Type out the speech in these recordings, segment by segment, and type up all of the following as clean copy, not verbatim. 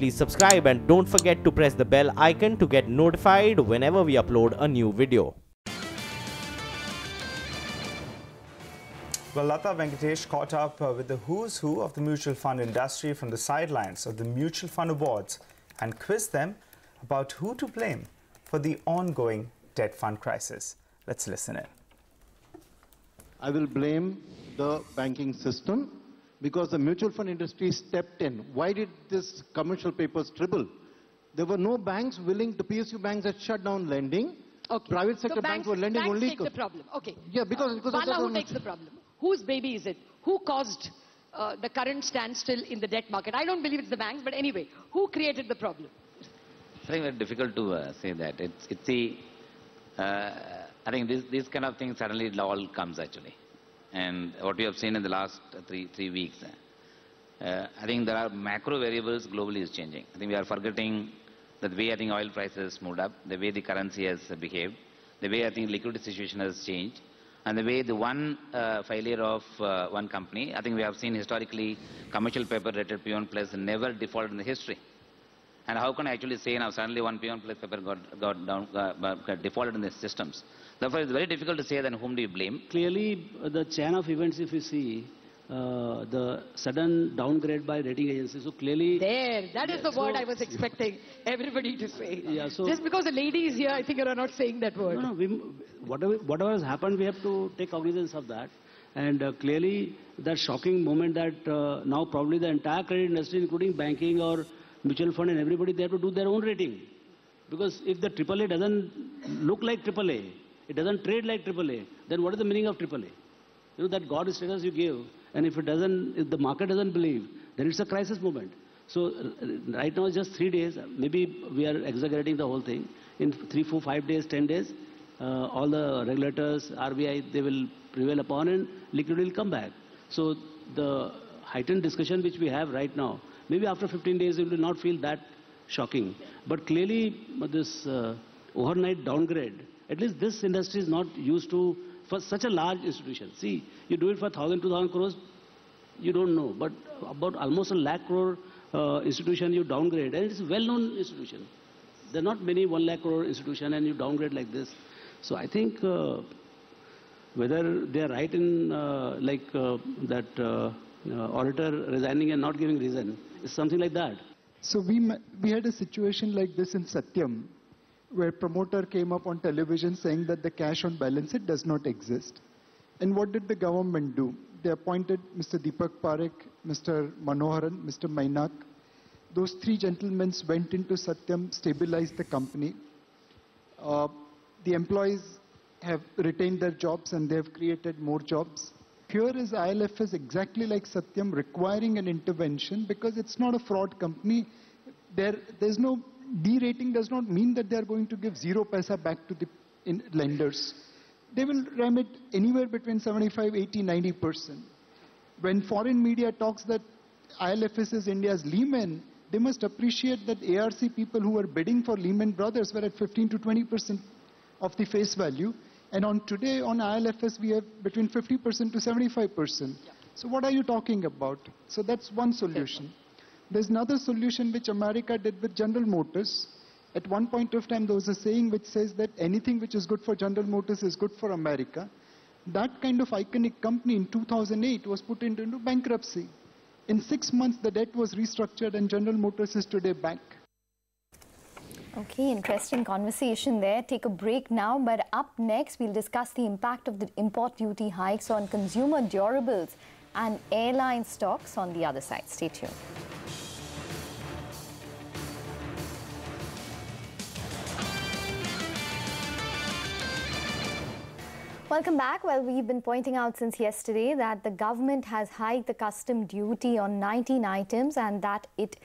please subscribe and don't forget to press the bell icon to get notified whenever we upload a new video. Well, Lata Venkatesh caught up with the who's who of the mutual fund industry from the sidelines of the Mutual Fund Awards and quizzed them about who to blame for the ongoing debt fund crisis. Let's listen in. I will blame the banking system because the mutual fund industry stepped in. Why did this commercial papers triple? There were no banks willing, the PSU banks had shut down lending. Okay. Private sector banks were lending only. Banks take the problem. Okay. Yeah, because Bala, who takes the problem? Whose baby is it? Who caused the current standstill in the debt market? I don't believe it's the banks, but anyway, who created the problem? I think it's very difficult to say that. It's the, I think these kind of things suddenly it all comes actually. And what we have seen in the last three weeks, I think there are macro variables globally is changing. I think we are forgetting that the way I think oil prices moved up, the way the currency has behaved, the way I think liquidity situation has changed, and the way the one failure of one company, I think we have seen historically commercial paper rated P1 plus never defaulted in the history. And how can I actually say now suddenly one P1 plus paper got defaulted in the systems? Therefore, it's very difficult to say then whom do you blame. Clearly, the chain of events, if you see, the sudden downgrade by rating agencies, so clearly... That is the word I was expecting everybody to say. Yeah, so just because a lady is here, I think you are not saying that word. No, whatever has happened, we have to take cognizance of that. And clearly, that shocking moment that now probably the entire credit industry, including banking or mutual fund and everybody, they have to do their own rating. Because if the AAA doesn't look like AAA, it doesn't trade like AAA, then what is the meaning of AAA? You know, that God status you give, and if the market doesn't believe, then it's a crisis moment. So right now it's just 3 days, maybe we are exaggerating the whole thing. In 3, 4, 5 days, 10 days, all the regulators, RBI, they will prevail upon and liquidity will come back. So the heightened discussion which we have right now, maybe after 15 days it will not feel that shocking. But clearly this overnight downgrade, at least this industry is not used to, for such a large institution. See, you do it for 1,000, 2,000 crores, you don't know. But about almost a lakh crore institution you downgrade, and it's a well-known institution. There are not many 1 lakh crore institution and you downgrade like this. So I think whether they are right in that auditor resigning and not giving reason, is something like that. So we had a situation like this in Satyam, where promoter came up on television saying that the cash on balance sheet does not exist. And what did the government do? They appointed Mr. Deepak Parekh, Mr. Manoharan, Mr. Mainak. Those 3 gentlemen went into Satyam, stabilized the company. The employees have retained their jobs and they have created more jobs. Here is IL&FS exactly like Satyam requiring an intervention because it's not a fraud company. There's no derating does not mean that they are going to give 0 paisa back to the lenders. They will remit anywhere between 75, 80, 90%. When foreign media talks that IL&FS is India's Lehman, they must appreciate that ARC people who were bidding for Lehman Brothers were at 15 to 20% of the face value. And on today, on IL&FS, we have between 50% to 75%. Yeah. So what are you talking about? So that's one solution. There's another solution which America did with General Motors. At one point of time, there was a saying which says that anything which is good for General Motors is good for America. That kind of iconic company in 2008 was put into bankruptcy. In 6 months, the debt was restructured and General Motors is today back. Okay, interesting conversation there. Take a break now, but up next, we'll discuss the impact of the import duty hikes on consumer durables and airline stocks on the other side. Stay tuned. Welcome back. Well, we've been pointing out since yesterday that the government has hiked the custom duty on 19 items and that it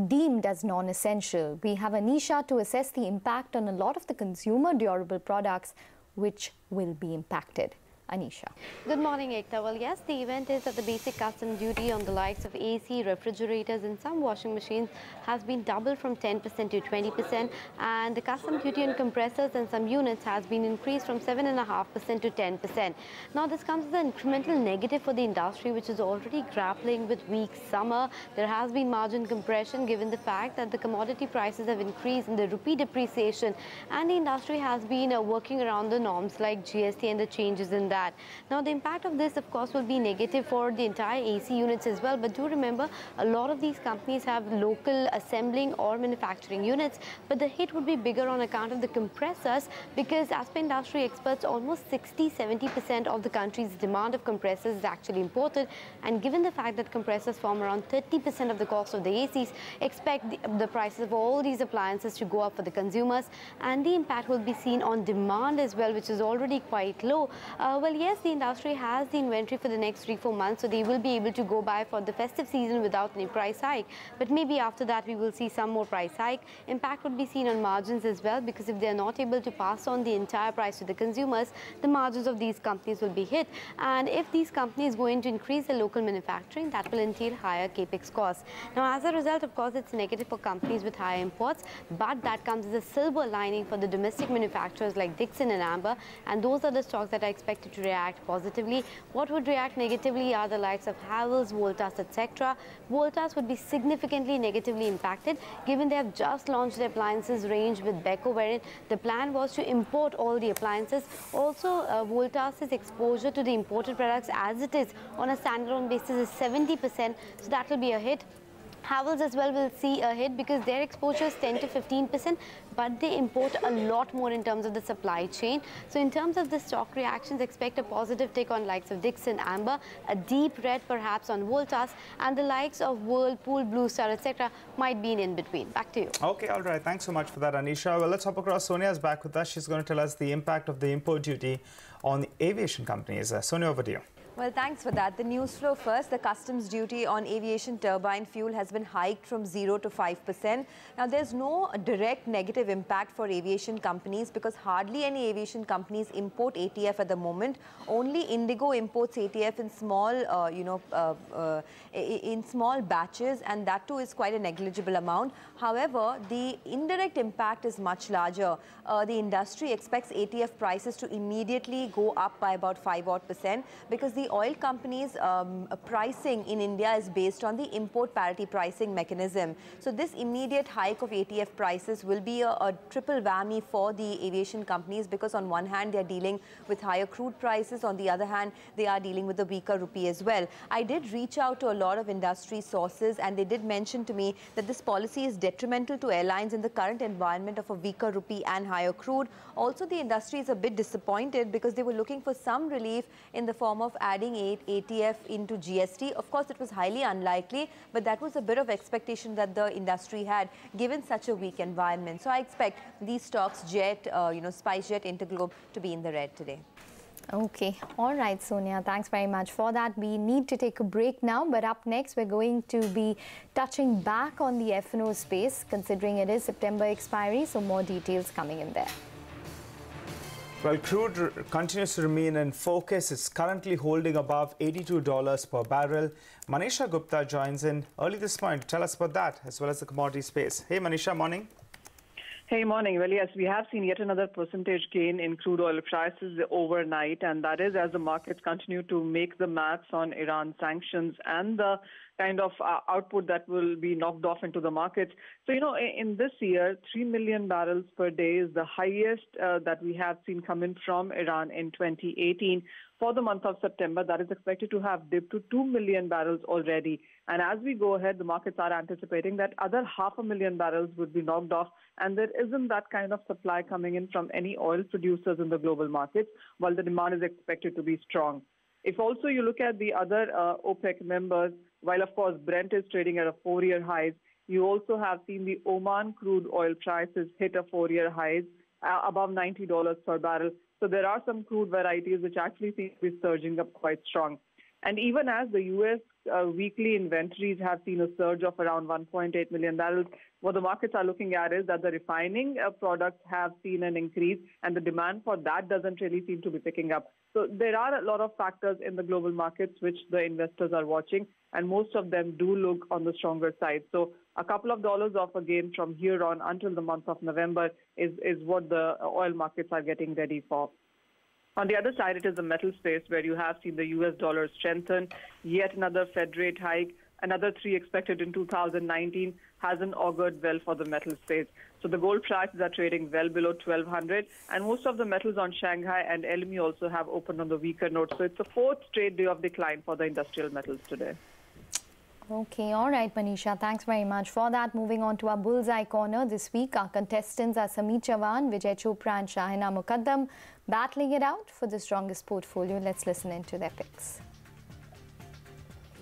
deemed as non-essential. We have Anisha to assess the impact on a lot of the consumer durable products which will be impacted. Anisha. Good morning, Ekta. Well, yes, the event is that the basic custom duty on the likes of AC, refrigerators and some washing machines has been doubled from 10% to 20%, and the custom duty on compressors and some units has been increased from 7.5% to 10%. Now, this comes as an incremental negative for the industry, which is already grappling with weak summer. There has been margin compression given the fact that the commodity prices have increased and the rupee depreciation, and the industry has been working around the norms like GST and the changes in that. Now, the impact of this, of course, will be negative for the entire AC units as well. But do remember, a lot of these companies have local assembling or manufacturing units, but the hit would be bigger on account of the compressors, because as per industry experts, almost 60-70% of the country's demand of compressors is actually imported. And given the fact that compressors form around 30% of the cost of the ACs, expect the prices of all these appliances to go up for the consumers, and the impact will be seen on demand as well, which is already quite low. Well, yes, the industry has the inventory for the next 3-4 months, so they will be able to go by for the festive season without any price hike. But maybe after that, we will see some more price hike. Impact would be seen on margins as well, because if they are not able to pass on the entire price to the consumers, the margins of these companies will be hit. And if these companies go in to increase their local manufacturing, that will entail higher capex costs. Now, as a result, of course, it's negative for companies with higher imports, but that comes as a silver lining for the domestic manufacturers like Dixon and Amber, and those are the stocks that are expected to react positively. What would react negatively are the likes of Havells, Voltas, etc. Voltas would be significantly negatively impacted, given they have just launched their appliances range with Beko, wherein the plan was to import all the appliances. Also, Voltas' exposure to the imported products as it is on a standalone basis is 70%, so that will be a hit. Havells as well will see a hit because their exposure is 10 to 15%, but they import a lot more in terms of the supply chain. So in terms of the stock reactions, expect a positive take on likes of Dixon, Amber, a deep red perhaps on Voltas, and the likes of Whirlpool, Blue Star, etc. might be in between. Back to you. Okay, all right. Thanks so much for that, Anisha. Well, let's hop across. Sonia's back with us. She's going to tell us the impact of the import duty on the aviation companies. Sonia, over to you. Well, thanks for that. The news flow first. The customs duty on aviation turbine fuel has been hiked from 0 to 5%. Now, there's no direct negative impact for aviation companies because hardly any aviation companies import ATF at the moment. Only Indigo imports ATF in small, in small batches, and that too is quite a negligible amount. However, the indirect impact is much larger. The industry expects ATF prices to immediately go up by about 5% because the oil companies' pricing in India is based on the import parity pricing mechanism. So this immediate hike of ATF prices will be a triple whammy for the aviation companies because on one hand, they're dealing with higher crude prices. On the other hand, they are dealing with a weaker rupee as well. I did reach out to a lot of industry sources and they did mention to me that this policy is detrimental to airlines in the current environment of a weaker rupee and higher crude. Also, the industry is a bit disappointed because they were looking for some relief in the form of adding ATF into GST. Of course, it was highly unlikely, but that was a bit of expectation that the industry had given such a weak environment. So I expect these stocks, Jet, SpiceJet, Interglobe, to be in the red today. Okay. All right, Sonia. Thanks very much for that. We need to take a break now, but up next, we're going to be touching back on the F&O space, considering it is September expiry, so more details coming in there. Well, crude continues to remain in focus. It's currently holding above $82 per barrel. Manisha Gupta joins in early this morning to tell us about that, as well as the commodity space. Hey, Manisha, morning. Hey, morning. Well, yes, we have seen yet another percentage gain in crude oil prices overnight, and that is as the markets continue to make the maths on Iran sanctions and the kind of output that will be knocked off into the markets. So, in this year, 3 million barrels per day is the highest that we have seen come in from Iran in 2018. For the month of September, that is expected to have dipped to 2 million barrels already. And as we go ahead, the markets are anticipating that other 500,000 barrels would be knocked off, and there isn't that kind of supply coming in from any oil producers in the global markets, while the demand is expected to be strong. If also you look at the other OPEC members, while of course Brent is trading at a 4-year high, you also have seen the Oman crude oil prices hit a 4-year high above $90 per barrel. So there are some crude varieties which actually seem to be surging up quite strong. And even as the U.S. weekly inventories have seen a surge of around 1.8 million barrels. What the markets are looking at is that the refining products have seen an increase, and the demand for that doesn't really seem to be picking up. So there are a lot of factors in the global markets which the investors are watching, and most of them do look on the stronger side. So a couple of dollars off a gain from here on until the month of November is what the oil markets are getting ready for. On the other side, it is the metal space where you have seen the US dollar strengthen. Yet another Fed rate hike, another 3 expected in 2019, hasn't augured well for the metal space. So the gold prices are trading well below 1,200, and most of the metals on Shanghai and LME also have opened on the weaker note. So it's the 4th straight day of decline for the industrial metals today. Okay, all right, Manisha, thanks very much for that. Moving on to our Bullseye Corner this week, our contestants are Sameer Chavan, Vijay Chopra and Shahina Muqaddam, battling it out for the strongest portfolio. Let's listen into their picks.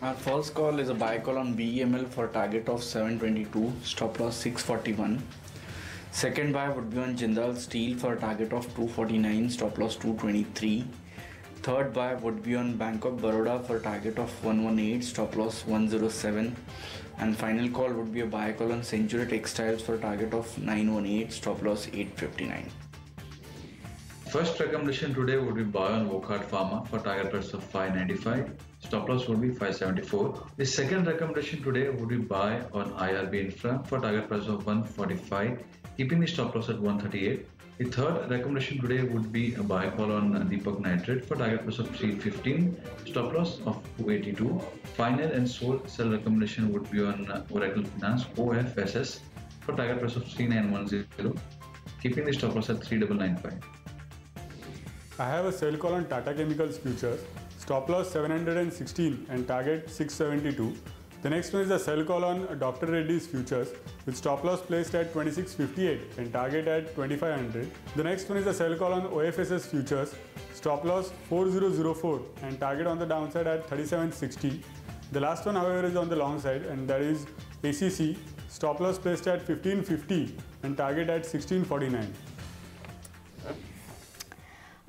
Our first call is a buy call on BEML for target of 722, stop loss 641. Second buy would be on Jindal Steel for target of 249, stop loss 223. Third buy would be on Bank of Baroda for target of 118, stop loss 107. And final call would be a buy call on Century Textiles for target of 918, stop loss 859. First recommendation today would be buy on Wockhardt Pharma for target price of 595. Stop loss would be 574. The second recommendation today would be buy on IRB Infra for target price of 145, keeping the stop loss at 138. The third recommendation today would be a buy call on Deepak Nitrate for target price of 315, stop loss of 282. Final and sole sell recommendation would be on Oracle Finance OFSS for target price of 3910, keeping the stop loss at 3995. I have a sell call on Tata Chemicals Futures, stop loss 716 and target 672. The next one is a sell call on Dr. Reddy's Futures with stop loss placed at 2658 and target at 2500. The next one is a sell call on OFSS Futures, stop loss 4004 and target on the downside at 3760. The last one, however, is on the long side, and that is ACC, stop loss placed at 1550 and target at 1649.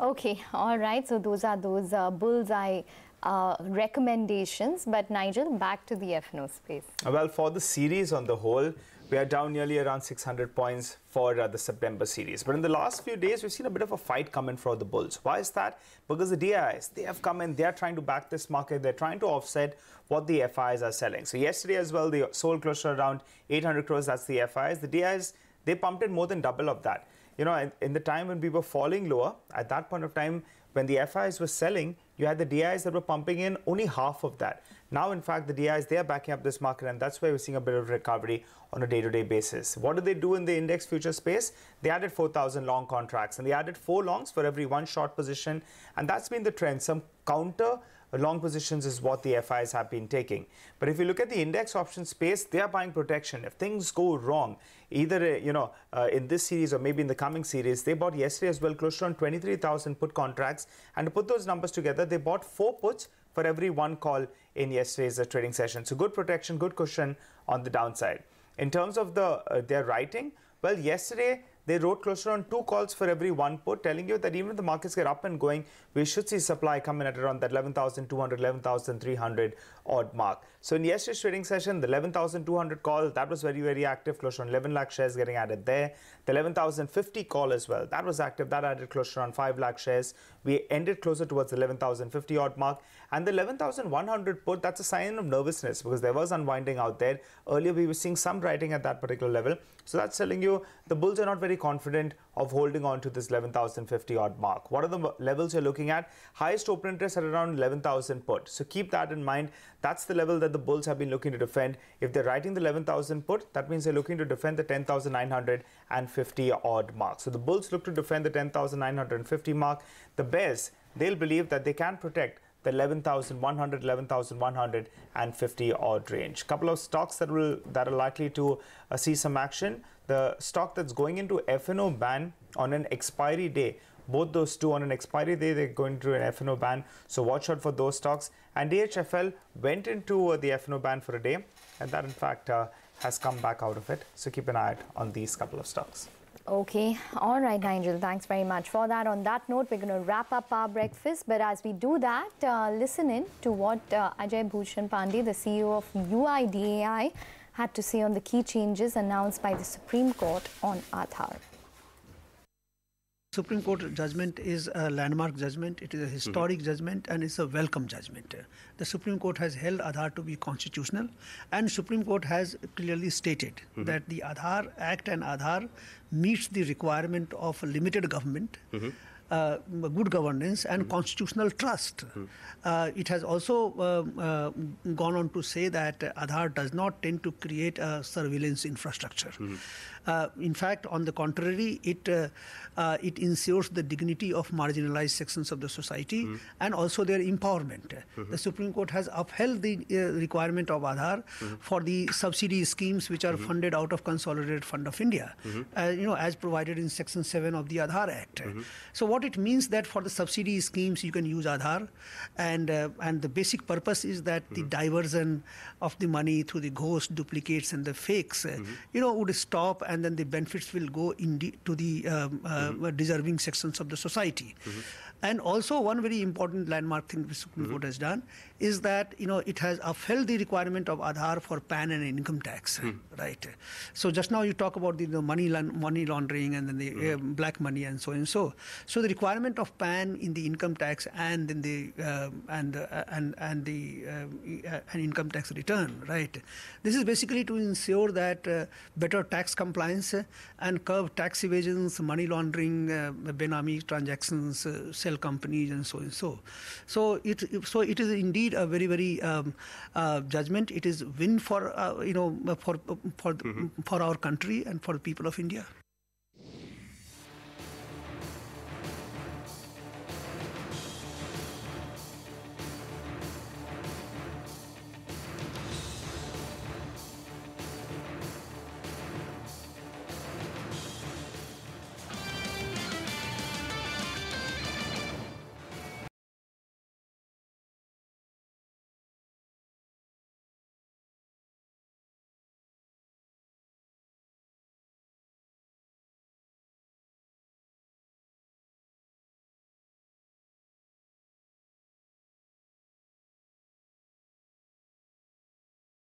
Okay, all right. So those are those bullseye recommendations. But Nigel, back to the F&O space. Well, for the series on the whole, we are down nearly around 600 points for the September series. But in the last few days, we've seen a bit of a fight coming for the bulls. Why is that? Because the DIs, they have come in, they are trying to back this market. They're trying to offset what the FIs are selling. So yesterday as well, the sold closer around 800 crores. That's the FIs. The DIs, they pumped in more than double of that. You know, in the time when we were falling lower, at that point of time, when the FIs were selling, you had the DIs that were pumping in only half of that. Now, in fact, the DIs, they are backing up this market, and that's why we're seeing a bit of recovery on a day-to-day basis. What did they do in the index future space? They added 4,000 long contracts, and they added 4 longs for every 1 short position, and that's been the trend. Some counter long positions is what the FIs have been taking. But if you look at the index option space, they are buying protection. If things go wrong, either in this series or maybe in the coming series, they bought yesterday as well close to 23,000 put contracts, and to put those numbers together, they bought 4 puts for every 1 call in yesterday's trading session. So good protection, good cushion on the downside. In terms of their writing, well, yesterday they wrote closer on 2 calls for every 1 put, telling you that even if the markets get up and going, we should see supply come in at around that 11,200, 11,300 odd mark. So in yesterday's trading session, the 11,200 call, that was very, very active, close to 11 lakh shares getting added there. The 11,050 call as well, that was active, that added close to around 5 lakh shares. We ended closer towards the 11,050 odd mark. And the 11,100 put, that's a sign of nervousness because there was unwinding out there. Earlier, we were seeing some writing at that particular level. So that's telling you the bulls are not very confident of holding on to this 11,050 odd mark. What are the levels you're looking at? Highest open interest at around 11,000 put. So keep that in mind. That's the level that the bulls have been looking to defend. If they're writing the 11,000 put, that means they're looking to defend the 10,950 odd mark. So the bulls look to defend the 10,950 mark. The bears, they'll believe that they can protect the 11,100, 11,150 odd range. Couple of stocks that are likely to see some action. The stock that's going into F&O ban on an expiry day. Both those two on an expiry day, they're going to an F&O ban. So watch out for those stocks. And DHFL went into the F&O ban for a day, and that in fact has come back out of it. So keep an eye out on these couple of stocks. Okay. All right, Nigel. Thanks very much for that. On that note, we're going to wrap up our breakfast. But as we do that, listen in to what Ajay Bhushan Pandey, the CEO of UIDAI, had to say on the key changes announced by the Supreme Court on Aadhaar. Supreme Court judgment is a landmark judgment, it is a historic judgment, and it's a welcome judgment. The Supreme Court has held Aadhaar to be constitutional, and Supreme Court has clearly stated that the Aadhaar Act and Aadhaar meets the requirement of limited government, good governance and constitutional trust. It has also gone on to say that Aadhaar does not tend to create a surveillance infrastructure. In fact, on the contrary, it ensures the dignity of marginalized sections of the society and also their empowerment. The Supreme Court has upheld the requirement of Aadhaar for the subsidy schemes which are funded out of Consolidated Fund of India, as provided in Section 7 of the Aadhaar Act. So what it means that for the subsidy schemes you can use Aadhaar, and the basic purpose is that the diversion of the money through the ghost, duplicates and the fakes, would stop, and then the benefits will go to the deserving sections of the society. And also one very important landmark thing the Supreme Court has done is that it has upheld the requirement of Aadhaar for PAN and income tax, right? So just now you talk about the money laundering and then the black money and so and so. So the requirement of PAN in the income tax and in the an income tax return, right? This is basically to ensure that better tax compliance and curb tax evasions, money laundering, benami transactions, sell companies and so and so. So it is indeed a very, very judgment. It is win for for our country and for the people of India.